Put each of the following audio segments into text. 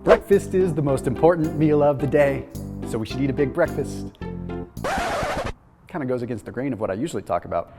Breakfast is the most important meal of the day, so we should eat a big breakfast. Kind of goes against the grain of what I usually talk about.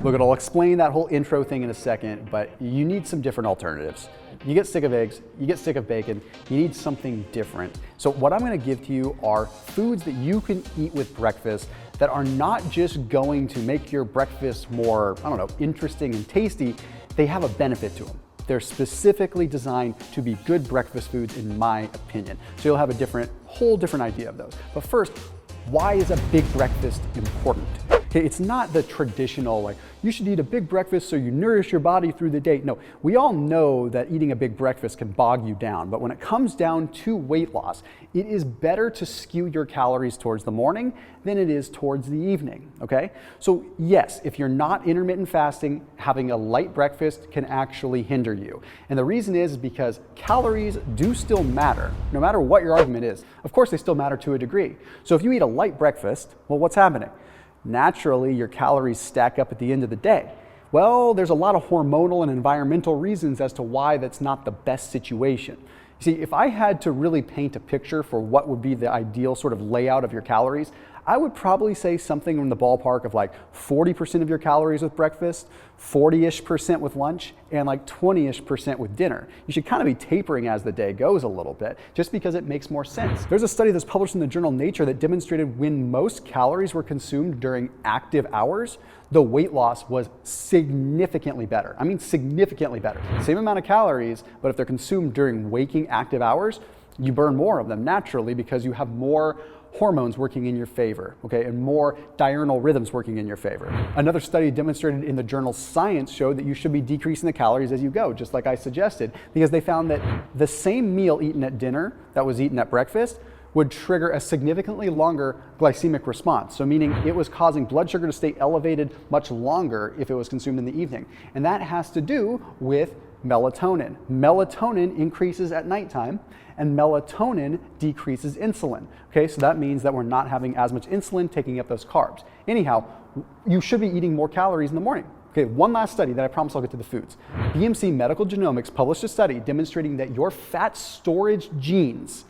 Look, I'll explain that whole intro thing in a second, but you need some different alternatives. You get sick of eggs, you get sick of bacon, you need something different. So what I'm gonna give to you are foods that you can eat with breakfast that are not just going to make your breakfast more, I don't know, interesting and tasty, they have a benefit to them. They're specifically designed to be good breakfast foods in my opinion. So you'll have a whole different idea of those. But first, why is a big breakfast important? Okay, it's not the traditional, like, you should eat a big breakfast so you nourish your body through the day. No, we all know that eating a big breakfast can bog you down, but when it comes down to weight loss, it is better to skew your calories towards the morning than it is towards the evening, okay? So yes, if you're not intermittent fasting, having a light breakfast can actually hinder you. And the reason is because calories do still matter, no matter what your argument is. Of course, they still matter to a degree. So if you eat a light breakfast, well, what's happening? Naturally, your calories stack up at the end of the day. Well, there's a lot of hormonal and environmental reasons as to why that's not the best situation. You see, if I had to really paint a picture for what would be the ideal sort of layout of your calories, I would probably say something in the ballpark of like 40% of your calories with breakfast, 40-ish% with lunch, and like 20-ish% with dinner. You should kind of be tapering as the day goes a little bit, just because it makes more sense. There's a study that's published in the journal Nature that demonstrated when most calories were consumed during active hours, the weight loss was significantly better. I mean, significantly better. Same amount of calories, but if they're consumed during waking active hours, you burn more of them naturally because you have more hormones working in your favor, okay, and more diurnal rhythms working in your favor. Another study demonstrated in the journal Science showed that you should be decreasing the calories as you go, just like I suggested, because they found that the same meal eaten at dinner that was eaten at breakfast would trigger a significantly longer glycemic response. So meaning it was causing blood sugar to stay elevated much longer if it was consumed in the evening. And that has to do with melatonin. Melatonin increases at nighttime, and melatonin decreases insulin. Okay, so that means that we're not having as much insulin taking up those carbs. Anyhow, you should be eating more calories in the morning. Okay, one last study that I promise I'll get to the foods. BMC Medical Genomics published a study demonstrating that your fat storage genes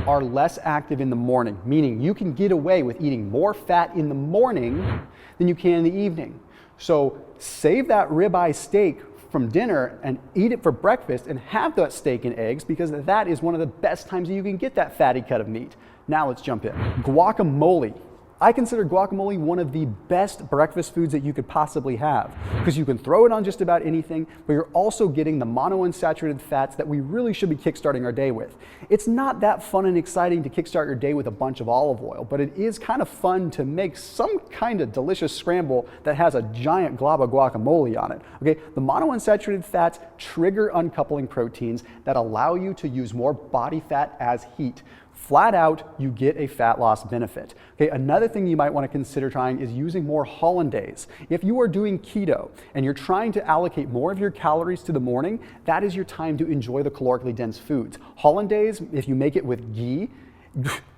are less active in the morning, meaning you can get away with eating more fat in the morning than you can in the evening. So save that ribeye steak from dinner and eat it for breakfast and have that steak and eggs, because that is one of the best times that you can get that fatty cut of meat. Now let's jump in. Guacamole. I consider guacamole one of the best breakfast foods that you could possibly have, because you can throw it on just about anything, but you're also getting the monounsaturated fats that we really should be kickstarting our day with. It's not that fun and exciting to kickstart your day with a bunch of olive oil, but it is kind of fun to make some kind of delicious scramble that has a giant glob of guacamole on it. Okay, the monounsaturated fats trigger uncoupling proteins that allow you to use more body fat as heat. Flat out, you get a fat loss benefit. Okay, another thing you might want to consider trying is using more hollandaise. If you are doing keto and you're trying to allocate more of your calories to the morning, that is your time to enjoy the calorically dense foods. Hollandaise, if you make it with ghee,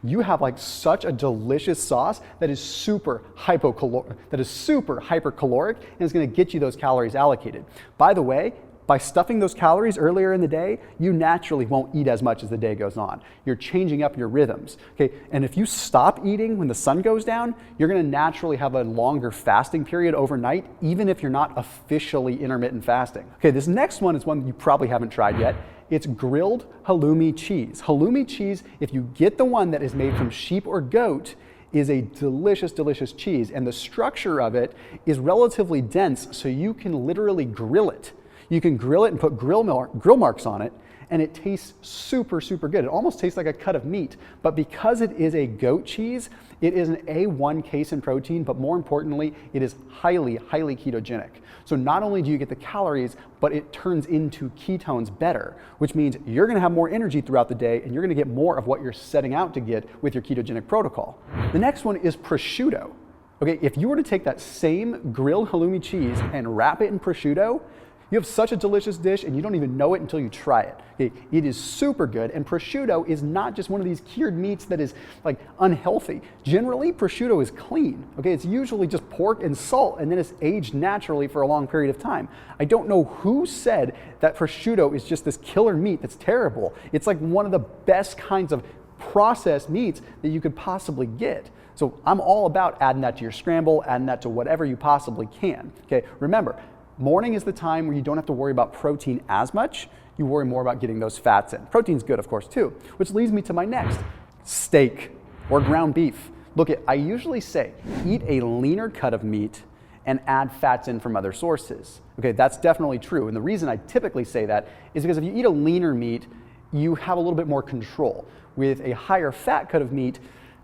you have like such a delicious sauce that is super hypercaloric and is going to get you those calories allocated. By the way, by stuffing those calories earlier in the day, you naturally won't eat as much as the day goes on. You're changing up your rhythms, okay? And if you stop eating when the sun goes down, you're gonna naturally have a longer fasting period overnight, even if you're not officially intermittent fasting. Okay, this next one is one you probably haven't tried yet. It's grilled halloumi cheese. Halloumi cheese, if you get the one that is made from sheep or goat, is a delicious, delicious cheese. And the structure of it is relatively dense, so you can literally grill it. You can grill it and put grill marks on it, and it tastes super, super good. It almost tastes like a cut of meat, but because it is a goat cheese, it is an A1 casein protein, but more importantly, it is highly, highly ketogenic. So not only do you get the calories, but it turns into ketones better, which means you're gonna have more energy throughout the day, and you're gonna get more of what you're setting out to get with your ketogenic protocol. The next one is prosciutto. Okay, if you were to take that same grilled halloumi cheese and wrap it in prosciutto, You have such a delicious dish and you don't even know it until you try it. Okay, it is super good, and prosciutto is not just one of these cured meats that is like unhealthy. Generally, prosciutto is clean. Okay, it's usually just pork and salt, and then it's aged naturally for a long period of time. I don't know who said that prosciutto is just this killer meat that's terrible. It's like one of the best kinds of processed meats that you could possibly get. So I'm all about adding that to your scramble, adding that to whatever you possibly can. Okay, remember, morning is the time where you don't have to worry about protein as much. You worry more about getting those fats in. Protein's good, of course, too, which leads me to my next, steak or ground beef. Look, I usually say eat a leaner cut of meat and add fats in from other sources. Okay, that's definitely true. And the reason I typically say that is because if you eat a leaner meat, you have a little bit more control. With a higher fat cut of meat,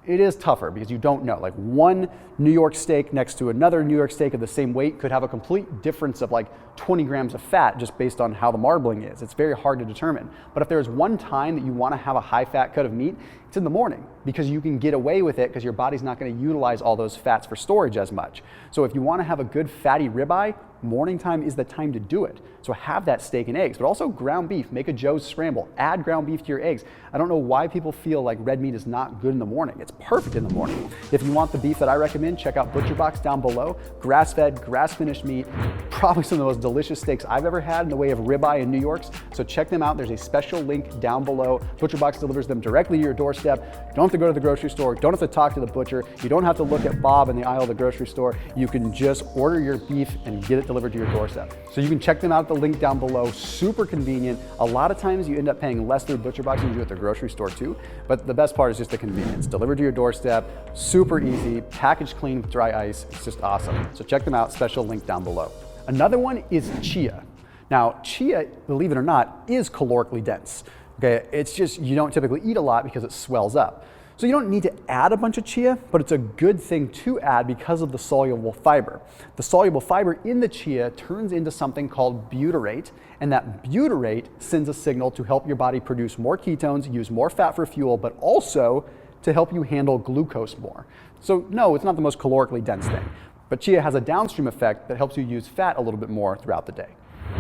it is tougher because you don't know. Like one New York steak next to another New York steak of the same weight could have a complete difference of like 20 grams of fat just based on how the marbling is. It's very hard to determine. But if there's one time that you want to have a high fat cut of meat, it's in the morning because you can get away with it because your body's not going to utilize all those fats for storage as much. So if you want to have a good fatty ribeye, morning time is the time to do it. So have that steak and eggs, but also ground beef. Make a Joe's scramble. Add ground beef to your eggs. I don't know why people feel like red meat is not good in the morning. It's perfect in the morning. If you want the beef that I recommend, check out Butcher Box down below. Grass-fed, grass-finished meat. Probably some of the most delicious steaks I've ever had in the way of ribeye in New York's. So check them out. There's a special link down below. Butcher Box delivers them directly to your doorstep. You don't have to go to the grocery store. You don't have to talk to the butcher. You don't have to look at Bob in the aisle of the grocery store. You can just order your beef and get it delivered to your doorstep. So you can check them out at the link down below. Super convenient. A lot of times you end up paying less through Butcher Box than you do at the grocery store too. But the best part is just the convenience. Delivered to your doorstep, super easy, packaged clean with dry ice. It's just awesome. So check them out, special link down below. Another one is Chia. Now, Chia, believe it or not, is calorically dense. Okay, it's just you don't typically eat a lot because it swells up. So you don't need to add a bunch of chia, but it's a good thing to add because of the soluble fiber. The soluble fiber in the chia turns into something called butyrate, and that butyrate sends a signal to help your body produce more ketones, use more fat for fuel, but also to help you handle glucose more. So no, it's not the most calorically dense thing, but chia has a downstream effect that helps you use fat a little bit more throughout the day.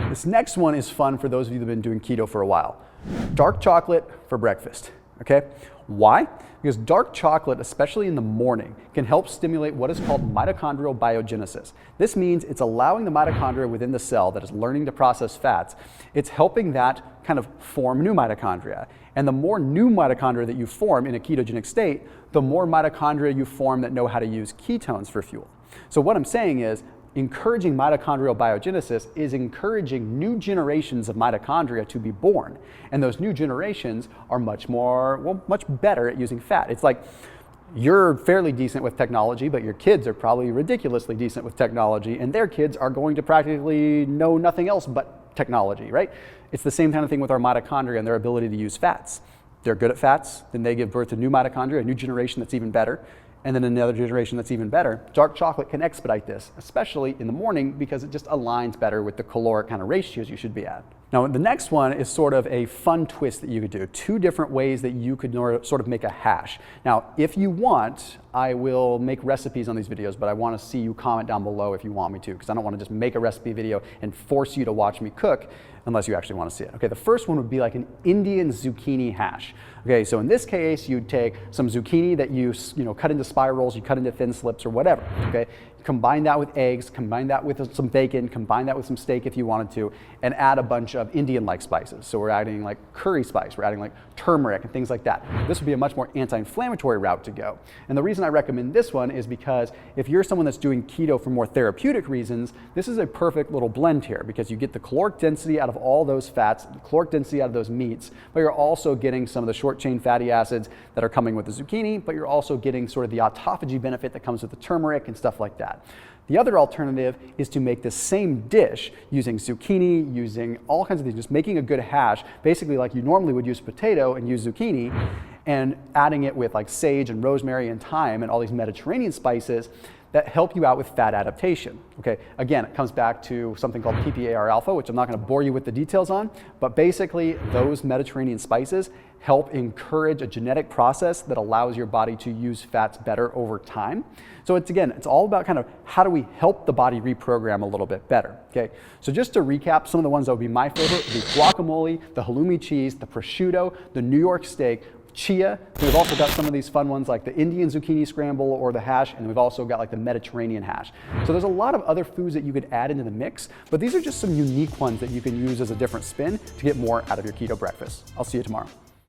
This next one is fun for those of you that have been doing keto for a while. Dark chocolate for breakfast, okay? Why? Because dark chocolate, especially in the morning, can help stimulate what is called mitochondrial biogenesis. This means it's allowing the mitochondria within the cell that is learning to process fats, it's helping that kind of form new mitochondria. And the more new mitochondria that you form in a ketogenic state, the more mitochondria you form that know how to use ketones for fuel. So what I'm saying is, encouraging mitochondrial biogenesis is encouraging new generations of mitochondria to be born. And those new generations are much better at using fat. It's like you're fairly decent with technology, but your kids are probably ridiculously decent with technology, and their kids are going to practically know nothing else but technology, right? It's the same kind of thing with our mitochondria and their ability to use fats. They're good at fats, then they give birth to new mitochondria, a new generation that's even better. And then another generation that's even better. Dark chocolate can expedite this, especially in the morning because it just aligns better with the caloric kind of ratios you should be at. Now, the next one is sort of a fun twist that you could do. Two different ways that you could sort of make a hash. Now, if you want, I will make recipes on these videos, but I want to see you comment down below if you want me to, because I don't want to just make a recipe video and force you to watch me cook unless you actually want to see it. Okay, the first one would be like an Indian zucchini hash. Okay, so in this case, you'd take some zucchini that you cut into spirals, you cut into thin slips or whatever, okay? Combine that with eggs, combine that with some bacon, combine that with some steak if you wanted to, and add a bunch of Indian-like spices. So we're adding like curry spice, we're adding like turmeric and things like that. This would be a much more anti-inflammatory route to go. And the reason I recommend this one is because if you're someone that's doing keto for more therapeutic reasons, this is a perfect little blend here because you get the caloric density out of all those fats, the caloric density out of those meats, but you're also getting some of the short-chain fatty acids that are coming with the zucchini, but you're also getting sort of the autophagy benefit that comes with the turmeric and stuff like that. The other alternative is to make the same dish using zucchini, using all kinds of things, just making a good hash, basically like you normally would use potato and use zucchini, and adding it with like sage and rosemary and thyme and all these Mediterranean spices that help you out with fat adaptation. Okay, again, it comes back to something called PPAR alpha, which I'm not going to bore you with the details on, but basically those Mediterranean spices help encourage a genetic process that allows your body to use fats better over time. So it's all about kind of how do we help the body reprogram a little bit better, okay? So just to recap, some of the ones that would be my favorite would be guacamole, the halloumi cheese, the prosciutto, the New York steak, Chia. We've also got some of these fun ones like the Indian zucchini scramble or the hash, and we've also got like the Mediterranean hash. So there's a lot of other foods that you could add into the mix, but these are just some unique ones that you can use as a different spin to get more out of your keto breakfast. I'll see you tomorrow.